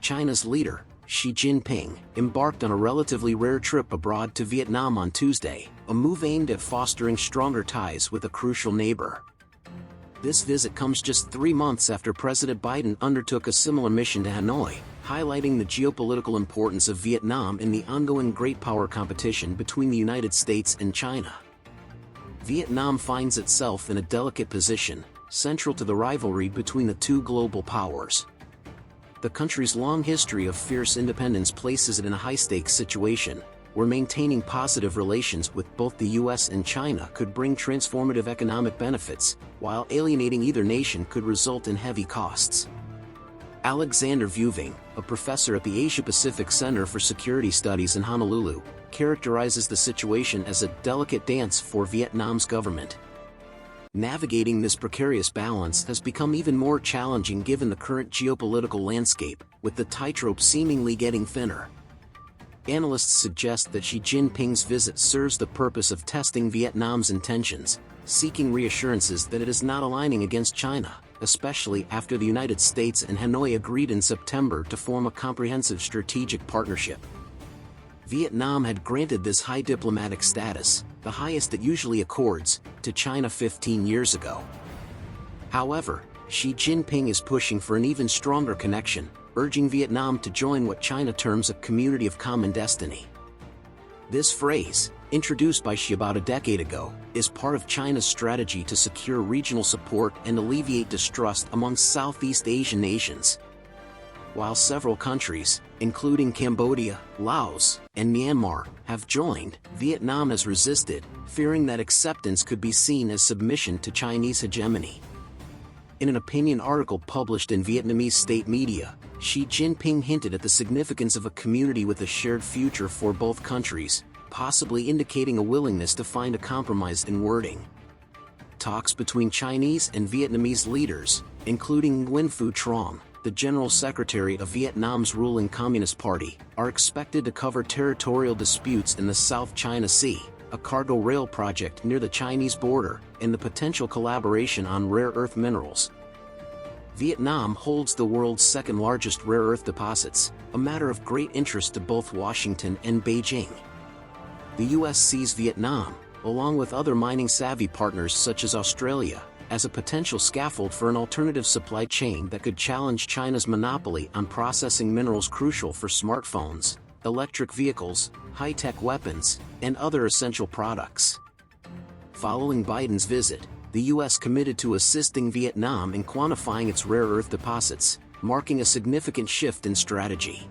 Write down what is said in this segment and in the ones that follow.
China's leader, Xi Jinping, embarked on a relatively rare trip abroad to Vietnam on Tuesday, a move aimed at fostering stronger ties with a crucial neighbor. This visit comes just 3 months after President Biden undertook a similar mission to Hanoi, highlighting the geopolitical importance of Vietnam in the ongoing great power competition between the United States and China. Vietnam finds itself in a delicate position, central to the rivalry between the two global powers. The country's long history of fierce independence places it in a high-stakes situation, where maintaining positive relations with both the US and China could bring transformative economic benefits, while alienating either nation could result in heavy costs. Alexander Vuving, a professor at the Asia-Pacific Center for Security Studies in Honolulu, characterizes the situation as a delicate dance for Vietnam's government. Navigating this precarious balance has become even more challenging given the current geopolitical landscape, with the tightrope seemingly getting thinner. Analysts suggest that Xi Jinping's visit serves the purpose of testing Vietnam's intentions, seeking reassurances that it is not aligning against China, especially after the United States and Hanoi agreed in September to form a comprehensive strategic partnership. Vietnam had granted this high diplomatic status, the highest it usually accords, to China 15 years ago. However, Xi Jinping is pushing for an even stronger connection, urging Vietnam to join what China terms a community of common destiny. This phrase, introduced by Xi about a decade ago, is part of China's strategy to secure regional support and alleviate distrust among Southeast Asian nations. While several countries, including Cambodia, Laos, and Myanmar, have joined, Vietnam has resisted, fearing that acceptance could be seen as submission to Chinese hegemony. In an opinion article published in Vietnamese state media, Xi Jinping hinted at the significance of a community with a shared future for both countries, possibly indicating a willingness to find a compromise in wording. Talks between Chinese and Vietnamese leaders, including Nguyen Phu Trong, the General Secretary of Vietnam's ruling Communist Party, are expected to cover territorial disputes in the South China Sea, a cargo rail project near the Chinese border, and the potential collaboration on rare earth minerals. Vietnam holds the world's second-largest rare earth deposits, a matter of great interest to both Washington and Beijing. The US sees Vietnam, along with other mining-savvy partners such as Australia, as a potential scaffold for an alternative supply chain that could challenge China's monopoly on processing minerals crucial for smartphones, electric vehicles, high-tech weapons, and other essential products. Following Biden's visit, the U.S. committed to assisting Vietnam in quantifying its rare earth deposits, marking a significant shift in strategy.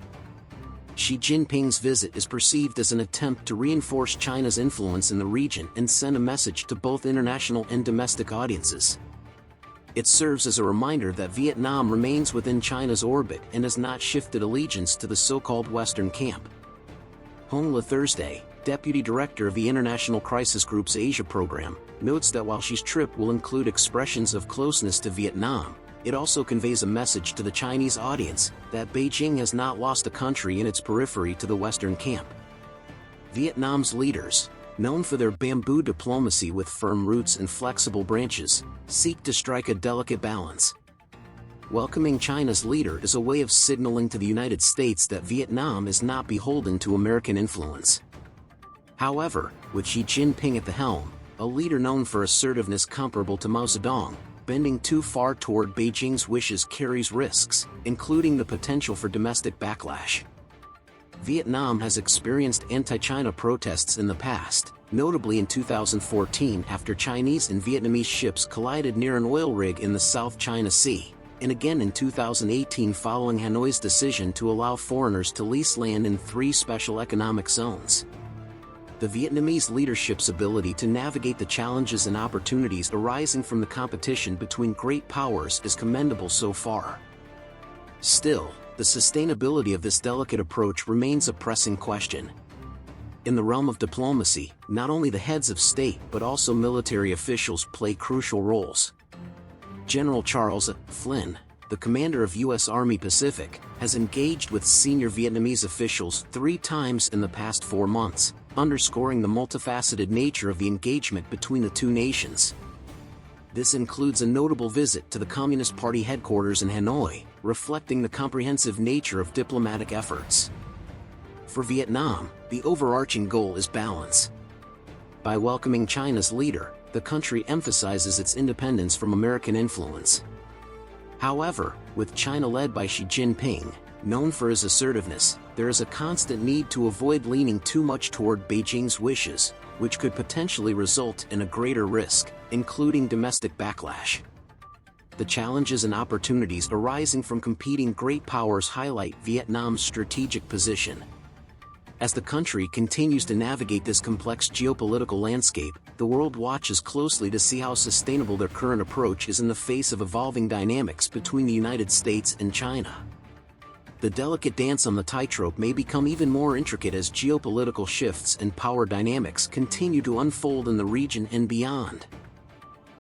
Xi Jinping's visit is perceived as an attempt to reinforce China's influence in the region and send a message to both international and domestic audiences. It serves as a reminder that Vietnam remains within China's orbit and has not shifted allegiance to the so-called Western camp. Hong Le Thursday, Deputy Director of the International Crisis Group's Asia program, notes that while Xi's trip will include expressions of closeness to Vietnam, it also conveys a message to the Chinese audience that Beijing has not lost a country in its periphery to the Western camp. Vietnam's leaders, known for their bamboo diplomacy with firm roots and flexible branches, seek to strike a delicate balance. Welcoming China's leader is a way of signaling to the United States that Vietnam is not beholden to American influence. However, with Xi Jinping at the helm, a leader known for assertiveness comparable to Mao Zedong, bending too far toward Beijing's wishes carries risks, including the potential for domestic backlash. Vietnam has experienced anti-China protests in the past, notably in 2014 after Chinese and Vietnamese ships collided near an oil rig in the South China Sea, and again in 2018 following Hanoi's decision to allow foreigners to lease land in 3 special economic zones. The Vietnamese leadership's ability to navigate the challenges and opportunities arising from the competition between great powers is commendable so far. Still, the sustainability of this delicate approach remains a pressing question. In the realm of diplomacy, not only the heads of state but also military officials play crucial roles. General Charles Flynn, the commander of U.S. Army Pacific, has engaged with senior Vietnamese officials 3 times in the past 4 months, underscoring the multifaceted nature of the engagement between the two nations. This includes a notable visit to the Communist Party headquarters in Hanoi, reflecting the comprehensive nature of diplomatic efforts. For Vietnam, the overarching goal is balance. By welcoming China's leader, the country emphasizes its independence from American influence. However, with China led by Xi Jinping, known for his assertiveness, there is a constant need to avoid leaning too much toward Beijing's wishes, which could potentially result in a greater risk, including domestic backlash. The challenges and opportunities arising from competing great powers highlight Vietnam's strategic position. As the country continues to navigate this complex geopolitical landscape, the world watches closely to see how sustainable their current approach is in the face of evolving dynamics between the United States and China. The delicate dance on the tightrope may become even more intricate as geopolitical shifts and power dynamics continue to unfold in the region and beyond.